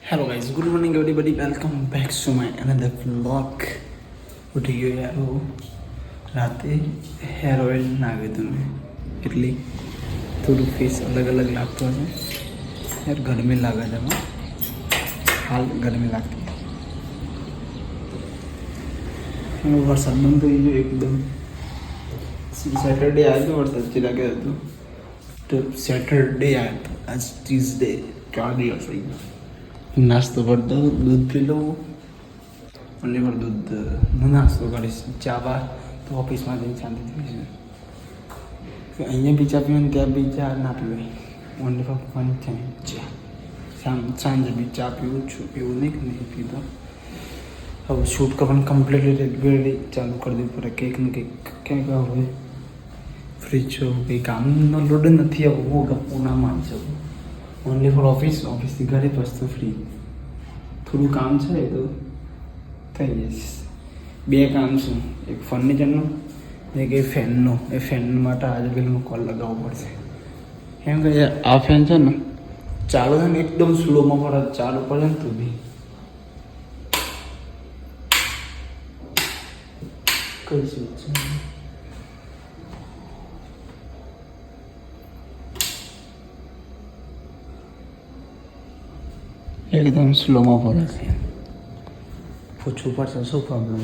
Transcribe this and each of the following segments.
Hello guys, good morning everybody. Welcome back to my another vlog. ઉઠી ગયો યાર રાતે હેર ઓઇલ નાખ્યું હતું મેં એટલે થોડું ફેસ અલગ અલગ લાગતું હશે યાર ગરમી લાગે છે એમાં હાલ ગરમી લાગતી વરસાદ બંધ થઈ ગયો એકદમ સેટરડે આવ્યો હતો વરસાદ ચી લાગ્યો હતો તો સેટરડે આવ્યો હતો આજ ટ્યુઝડે 4 દિવસ થઈ ગયા નાસ્તો કરતો દૂધ પી લઉં ઓનલી ફોર દૂધ નાસ્તો કરીશ ચા બહાર તો ઓફિસમાં જઈને શાંતિ પીશું અહીંયા બી ચા પીવું ને ત્યાં બી ચા ના પીવાય ઓનલી ફોર ફન છે ચા સાંજે બી ચા પીવું છું એવું નહીં કે નહીં પીતો હવે શૂટ કરવાનું કમ્પ્લીટલી રેગ્યુલરલી ચાલુ કરી દેવું પડે કંઈક ને કંઈક ક્યાંક હવે ફ્રી છો કંઈ કામનો લોડ નથી આવું હું ગપ્પું ના માની શકું ઓનલી ફોર ઓફિસથી ઘરે વસ્તુ ફ્રી થોડું કામ છે તો થઈ જશે બે કામ છે એક ફર્નિચરનું એક એ ફેનનું એ ફેન માટે આજે પેલું કોલ લગાવવો પડશે કેમ કે આ ફેન છે ને ચાલુ છે ને એકદમ સ્લોમાં પડે ચાલુ પડે ને તો બી કઈ સ્વિચ છે એકદમ સ્લોમાં પડે છે પૂછવું પડશે શું પ્રોબ્લેમ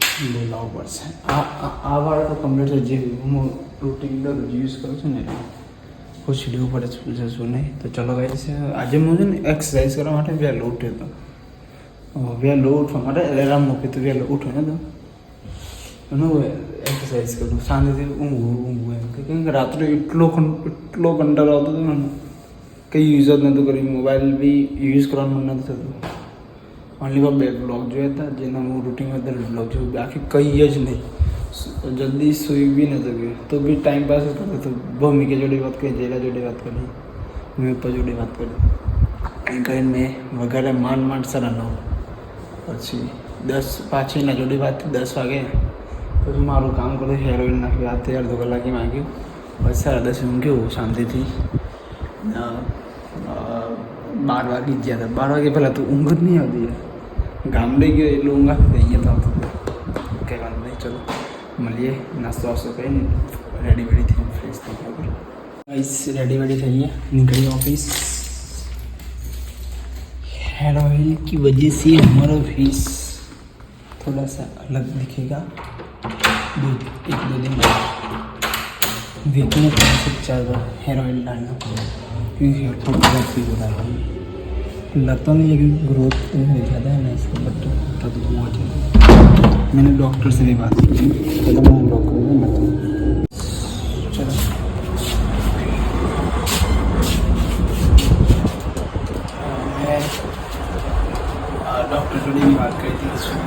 છે બોલાવવું પડશે આ વાળા તો કમ્પ્લીટ જે હું રૂટીન દરરોજ યુઝ કરું છું ને પૂછી લેવું પડે છે શું નહીં તો ચલો ગાઈસ આજે હું છે ને એક્સરસાઇઝ કરવા માટે વહેલો ઉઠ્યો હતો વહેલો ઉઠવા માટે એલાર્મ મૂક્યું હતું વહેલો ઉઠો ને તો હું એક્સરસાઇઝ કરું સાંજેથી ઊંઘું એમ કેમ કે રાત્રે એટલો કંટાળો આવતો હતો ને કંઈ યુઝ જ નહોતું કર્યું મોબાઈલ બી યુઝ કરવાનું મન નથી થતું ઓનલી ફોર 2 બ્લોગ જોયા હતા જેના હું રૂટીન અંદર બ્લોગ જોઉં બાકી કંઈ જ નહીં જલ્દી સુઈ બી નહોતું ગયું તો બી ટાઈમ પાસ જ કરતો હતો ભૂમિકા જોડે વાત કરી જયલા જોડે વાત કરી મેં પપ્પા જોડે વાત કરી એમ કરીને મેં વગેરે માંડ 9:30 પછી 10 પાછળના જોડે વાત 10 વાગે પછી મારું કામ કર્યું હેર ઓઇલ નાખ્યું રાતે અડધો કલાકે માંગ્યું પછી 10:30 ઊંઘ્યું શાંતિથી 12 વાગે ગયા હતા 12 વાગે પહેલાં તો ઊંઘ જ નહીં આવતી ગામડે ગયો એટલે ઊંઘ આવતી અહીંયા તો આવતું કંઈ વાંધો નહીં ચલો મળીએ નાસ્તો વાસ્તો કરીને રેડી વેડી થઈને ફ્રેશ થઈ ગયા गाइस रेडी वेडी થઈ ગયા निकली ऑफिस हेयर ऑयल की वजह से हमारा फेस थोड़ा सा अलग दिखेगा एक दो दिन वीक में 4 बार हेयर ऑयल डालना क्योंकि हेयर फॉल बहुत ही हो रहा है लगता नहीं है कि ग्रोथ ज़्यादा है ना इसका बट तब हुआ चाहिए मैंने डॉक्टर से भी बात की तो मैं डॉक्टर को बताऊँ चलो मैं डॉक्टर से भी बात करी थी सब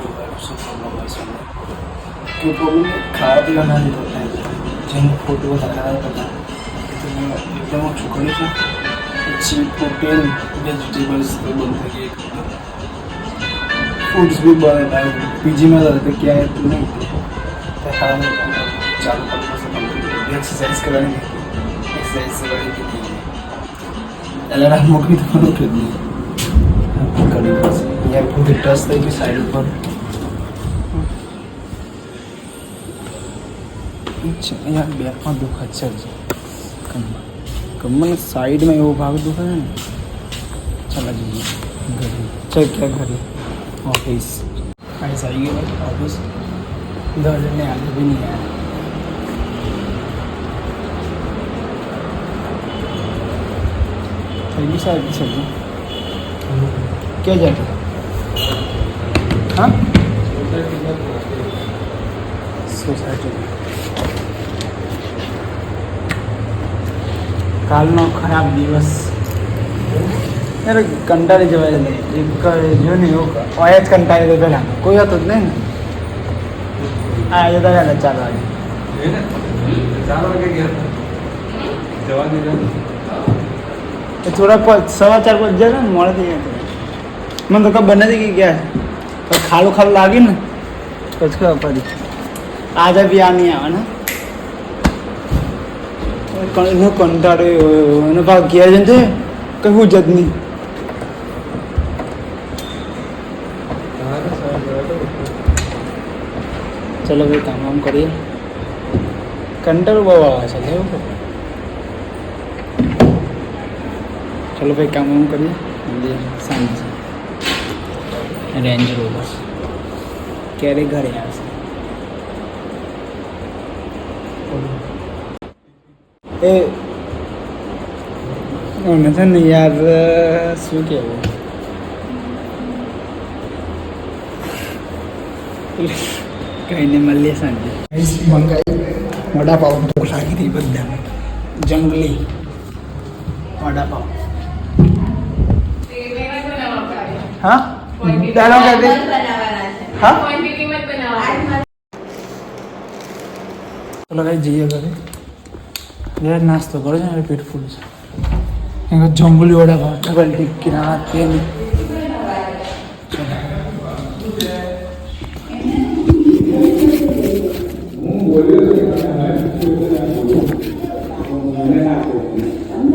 प्रॉब्लम है इसमें क्यों प्रॉब्लम खाया पीना नहीं होता है जिन फोटो बताया पता तो मैं एकदम छुकड़ी था अच्छी प्रोटीन वेजिटेबल्स तो बनते हैं फूड्स भी बनता है पीजी में रहते क्या है तो नहीं खाना चालू करने से एक्सरसाइज कराने एक्सरसाइज से बड़ी थी अलार्म मोटी तो नहीं उठी कड़ी बस यार पूरी टच थी साइड पर अच्छा यार बैक में दुख अच्छा है कमर साइड में वो भाग दुखा है ना चला जाइए घर चल क्या घर ऑफिस ऐसा ही है ऑफिस दर्द ने आगे भी नहीं आया थैली साइड चल क्या जाके हाँ सोसाइटी કાલનો ખરાબ દિવસ યાર કંટાળી જવાય એક જો ને એવું હોય જ કંટાળી તો પહેલાં કોઈ હતું જ નહીં ને આ જતા રહ્યા 4 વાગે 4 વાગે ગયા જવા દીધા થોડા 4:15 જાય ને મોડે થઈ ગયા મને તો ખબર નથી કે ગયા ખાલું લાગી ને પછી ખબર પડી આજે બી આ નહીં આવે ને કંટાળ્યો એનો ભાગ ગયા છે કહ્યું જ નહીં ચલો ભાઈ કામ વામ કરીએ. કંટાળો બહુ આવે છે એવું કે ચલો ભાઈ કામ વામ કરીએ. સાંજે રેન્જ રોવર ક્યારે ઘરે આવશે. એ મને છે ને યાર શું કહેવું કહીને મળીએ સાંજે. મંગાઈ વડાપાવ ભૂખ લાગી હતી બધાને. જંગલી વડાપાવ. હા દાનો કે હા ચલો કઈ જઈએ ઘરે. યાર નાસ્તો કરો છે ને પેટ ફૂલ છે. જંગલી વડાપાવ ડબલ ટિક્કી ના તેલ.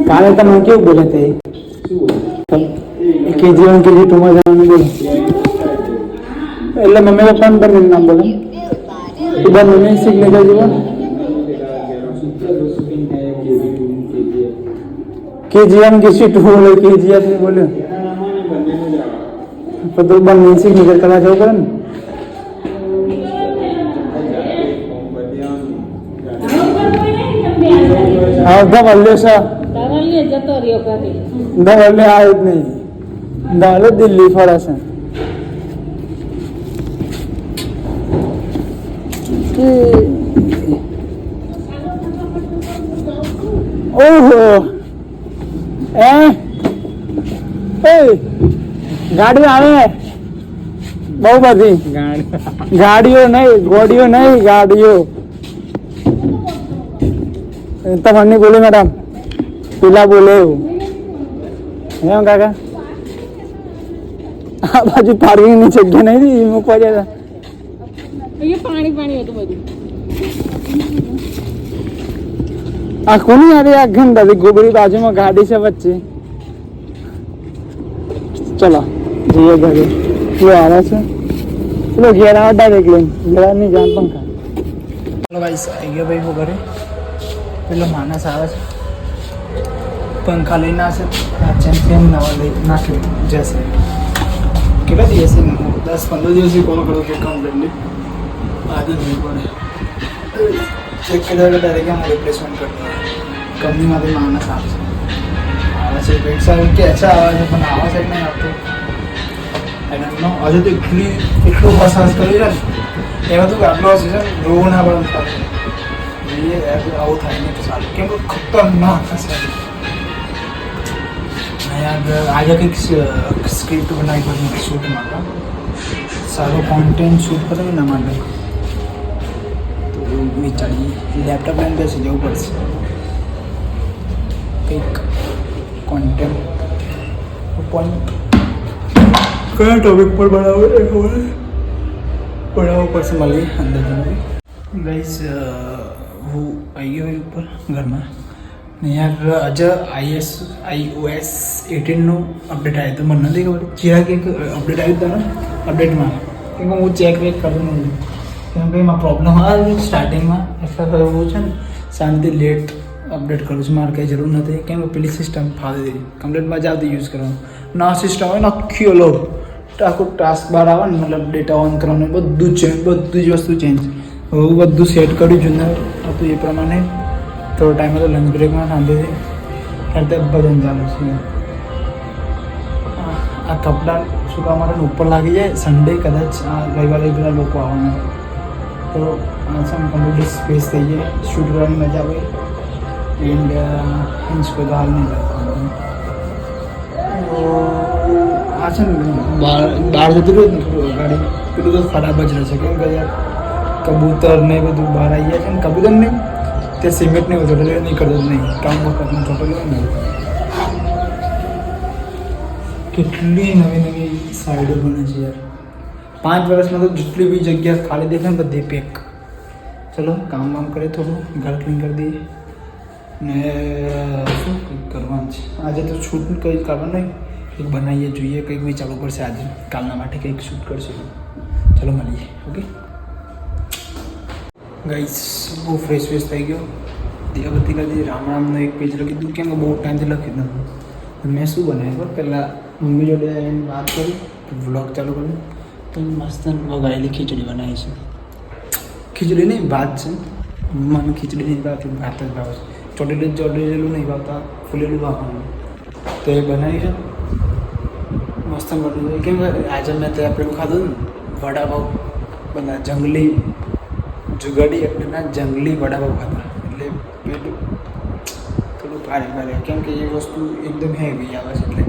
કાલે તમે કેવું બોલે તે KG1 KG2 માં જવાનું બોલે એટલે મમ્મી પપ્પાને પણ નામ બોલે. इधर मम्मी सिग्नेचर जीवन KG1 KG2 बोले KGF नहीं बोले तो दो बार मम्मी सिग्नेचर करना चाहो करें. हाँ दवाले सा दवाले जतो रियो करे दवाले आए नहीं दवाले दिल्ली फरा से ओहो गाड़ी आवे बहु बधी गाड़ियों नहीं गोड़ियों नहीं गाड़ियों તમને બોલે મેડમ પેલા બોલે એવું એમ કાકા આ બાજુ પાર્કિંગની જગ્યા નહીં મૂકવા જતા પાણી પાણી હતું બધું. આ કોની યાર આ ઘંટા ગોબરી બાજુમાં ગાડી છે વચ્ચે. ચલો જઈએ ઘરે. શું આવે છે ચલો ઘેર આવો ડાયરેક્ટ લઈને ઘરની જાન પંખા. ચલો ભાઈ આવી ગયો ભાઈ હું ઘરે. પેલો માણસ આવે છે પંખા લઈને આવશે. ચેમ્પિયન નવા લઈ નાખ્યો જશે. કેટલા દિવસ 10-15 દિવસથી કોલ કરો કે કમ્પ્લેટલી આજે નહીં પડે. ચેક કર્યા ડાયરેક્ટ હું રિપ્લેસમેન્ટ કરતો. કંપનીમાંથી માણસ આવશે છે પૈસા કે અચ્છા આવે છે પણ આવા સાઈડ નહીં આવતો. અને હજુ તો એટલું મસાજ કરી ને એમાં તો આટલો હશે છે રોવું ના પણ આવું થાય ને તો સારું કેમ ખતરનાક હશે. આજે કંઈક સ્ક્રિપ્ટ બનાવી પડે શૂટ માટે સારો કોન્ટેન્ટ શૂટ કરે એના માટે તો વિચારીએ લેપટોપ લઈને બેસી જવું પડશે. કંઈક કોન્ટેન્ટ કયા ટોપિક પર બનાવવો એ ખબર બનાવવું પડશે. મળીએ અંદર ગાઈસ હું આવી ગયો ઉપર ઘરમાં ને યાર આજે iOS 18નું અપડેટ આવ્યું તો મને નથી ખબર. ચિરાગ એક અપડેટ આવ્યું હતું ને અપડેટમાં કેમ કે હું ચેક કરતો નથી કેમ કે એમાં પ્રોબ્લેમ આવે સ્ટાર્ટિંગમાં એટલે હું છે ને શાંતિ લેટ અપડેટ કરું છું. મારે કંઈ જરૂર નથી કેમ કે પેલી સિસ્ટમ ફાવી દીધી કમ્પ્લીટ મજા આવતી યુઝ કરવાનું. ના સિસ્ટમ હોય ને આખી અલગ આખું ટાસ્ક બહાર આવે ને મતલબ ડેટા ઓન કરવાનું બધું ચેન્જ બધી જ વસ્તુ ચેન્જ. હું બધું સેટ કર્યું છું ને હતું એ પ્રમાણે થોડો ટાઈમ હતો લંચ બ્રેકમાં શાંતિથી કરતા ભજન ચાલુ છે. આ કપડાં સુકા માટે ઉપર લાગી જાય સન્ડે કદાચ આ રવિવારે બધા લોકો આવવાના તો આ છે કમ્પ્લીટ સ્પેસ થઈ જાય શૂટ કરવાની મજા આવે. એન્ડ હિન્સ કોઈ તો હાલ નહીં કરવાનું. આ છે ને બહાર જતું રહ્યું ને થોડું ગાડી પેલું તો ખરાબ જ રહેશે કેમ કે યાર કબૂતર ને બધું બહાર આવી જાય છે ને કબૂતર નહીં તે સિમેન્ટ નહીં હોય ટોટલી નહીં કરતો નહીં કામ વખતનું ટોટલી હોય ને. કેટલી નવી નવી સાઈડો બને છે યાર. 5 વર્ષમાં તો જેટલી બી જગ્યા ખાલી દેખાય ને બધી પેક. ચલો કામ વામ કરીએ થોડું ઘર ક્લીન કરી દઈએ ને શું કંઈક કરવાનું છે. આજે તો શૂટ કંઈક કરવાનું નહીં કંઈક બનાવીએ જોઈએ કંઈક બી ચાલુ પડશે આજે કાલના માટે કંઈક શૂટ કરશે. ચલો મળીએ ઓકે. ગાઈસ બહુ ફ્રેશ થઈ ગયો. દીવાબત્તી કરી રામ રામનો એક પેજ લખી દીધું કેમ કે બહુ ટાઈમથી લખી દીધું. મેં શું બનાવ્યું પહેલાં મમ્મી જોડે આવીને વાત કરી વ્લોગ ચાલુ કર્યું તો મસ્ત વગાડેલી ખીચડી બનાવી છે. ખીચડી નહીં ભાત છે. મને ખીચડી નહીં ભાવતી, ભાત જ ભાવે છે. ચોટેલું નહીં ભાવતા, ફૂલેલું ભાવવાનું તો એ બનાવી છે મસ્ત બની જાય. કેમ કે આજે મેં ત્યાં પેલું ખાધું ને વડાપાવ, બધા જંગલી જુગાડી એટલેના જંગલી વડાપાવ ખાતા એટલે પેલું થોડું ભારે કેમ કે એ વસ્તુ એકદમ હેવી આવે છે એટલે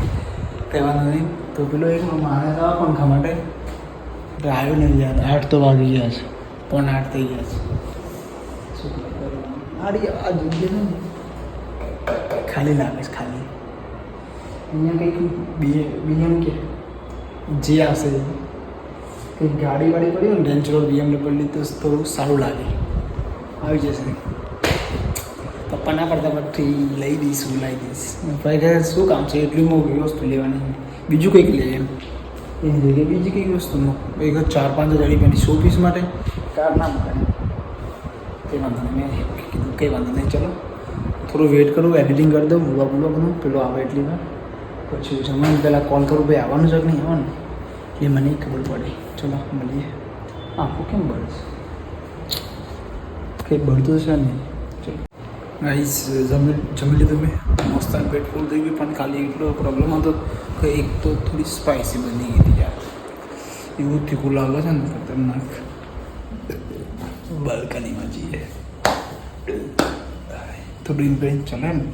કહેવાનું નહીં. તો પેલો એક માણસ આવે પંખા માટે એટલે આવ્યો નહીં યાર. 8 તો વાગી ગયા છે, 7:45 થઈ ગયા છે. શું કરવાનું આ જગ્યા ને ખાલી લાગે છે ખાલી. અહીંયા કંઈક બીએમ કે જે આવશે કંઈક ગાડી પડી હોય ને રેન્જ રોવર BMW તો થોડું સારું લાગે. આવી જશે. પપ્પા ના પડતા પછી લઈ દઈશ. ભાઈ શું કામ છે એટલી મોંઘી વસ્તુ લેવાની, બીજું કંઈક લે એમ. એની જગ્યાએ બીજી કઈ વસ્તુ એક 4-5 હજાર રૂપિયાની 100 પીસ માટે કાર ના મૂકે. કંઈ વાંધો નહીં. મેં કીધું કંઈ વાંધો નહીં, ચલો થોડું વેઇટ કરું, એડિટિંગ કરી દઉં વ્લોગનું પેલો આવે એટલી વાર. પછી જમવાનું પહેલાં કોલ કરું ભાઈ આવવાનું છે કે નહીં આવવાનું એ મને ખબર પડે. ચલો મળીએ. આખું કેમ બળે છે? કંઈ બળતું છે નહીં. ચલો ગાઈસ જમી લીધું મેં મસ્ત પેટ ફૂલ થઈ ગયું. પણ ખાલી એટલો પ્રોબ્લેમ હતો કે એક તો થોડી સ્પાઇસી બની ગઈ હતી યાર. એવું તીખું લાગે છે ને ખતરનાક. બાલ્કનીમાં જઈએ થોડું ઇમ્પ્રેસ ચાલે ને.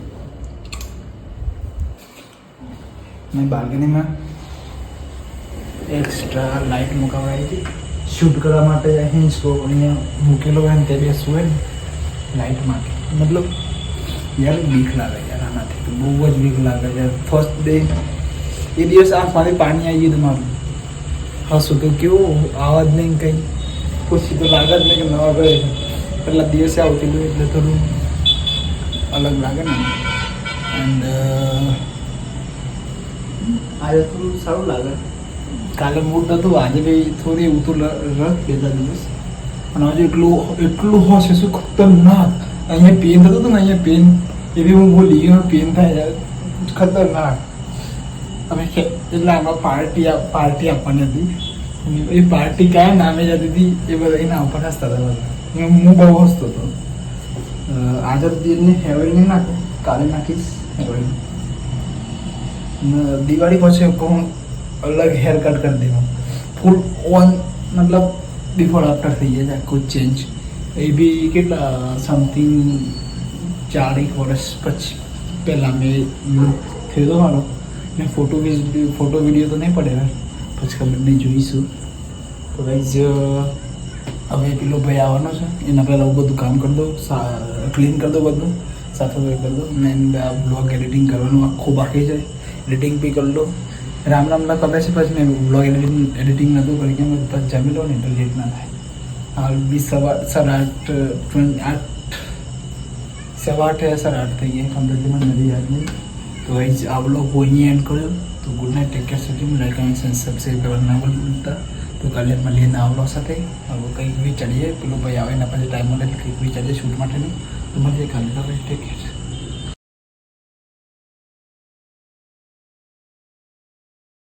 મેં બાલ્કનીમાં એક્સ્ટ્રા લાઇટ મુકાવડાવી હતી શૂટ કરવા માટે. અહીંયા મૂકેલો હોય ને તે બેસવું હોય ને લાઇટ માટે. મતલબ યાર બીક લાગે યાર આનાથી તો બહુ જ બીક લાગે યાર. ફર્સ્ટ ડે એ દિવસ આંખમાંથી પાણી આવી ગયું મારું. હસું તો કેવું આવાજ નહીં કંઈ પછી તો લાગે જ નહીં કે નવા ગયે પહેલાં દિવસે આવતી હતું એટલે થોડું અલગ લાગે ને. એન્ડ આજે થોડું સારું લાગે. કાલે મૂડ નહોતું, આજે બી થોડી એવું તો રસ બેતા દિવસ. અને આજે એટલું હશે શું ખતરનાક. અહીંયા પેન થતું હતું ને, અહીંયા પેન એ બી હું બોલી ગયો પેન થાય યાર ખતરનાક. અમે એટલે આમાં પાર્ટી આપવાની હતી. એ પાર્ટી કયા નામે જતી હતી એ બધા એના ઉપર હસતા હતા બધા. હું બહુ હસતો હતો. આજે દિલને હેવલ નહીં નાખો, કાલે નાખીશ હેવલ. દિવાળી પછી કહું અલગ હેર કટ કરી દેવા ફૂલ ઓન, મતલબ બિફોર આફ્ટર થઈ જાય આખું ચેન્જ. એ બી કેટલા સમથિંગ 40 વર્ષ પછી પહેલાં મેં લુક થયો હતો મારો. મેં ફોટો વિડીયો તો નહીં પડે પછી ખબર નહીં જોઈશું. તો ગાઈઝ હવે પેલો ભાઈ આવવાનો છે એના પહેલાં હું બધું કામ કરી દઉં, ક્લીન કરી દઉં બધું, સાફ સફાઈ કરી દઉં. મેં બ્લોગ એડિટિંગ કરવાનું આખું બાકી છે, એડિટિંગ બી કરી દઉં. રામ રામના કરે છે પછી મેં બ્લોગ એડિટિંગ નહોતું કરી કેમ પછી જમી લો ને એટલે લેટ ના થાય. હાલ બી 8:30 થઈ ગયા કમ્પ્લીટલી મને નથી યાદ નહીં. તો ગાઈઝ આ બ્લોગ હું અહીંયા એન્ડ કર્યો. તો good night, take care, setting, like and subscribe કરવાનું ના ભૂલતા. તો કાલે મળીએ ના બ્લોગ સાથે. હવે કંઈક વિચારીએ પેલું ભાઈ આવે એના પછી ટાઈમ મળે કંઈક વિચારીએ શૂટ માટેનું. તો મળીએ કાલે. Take care.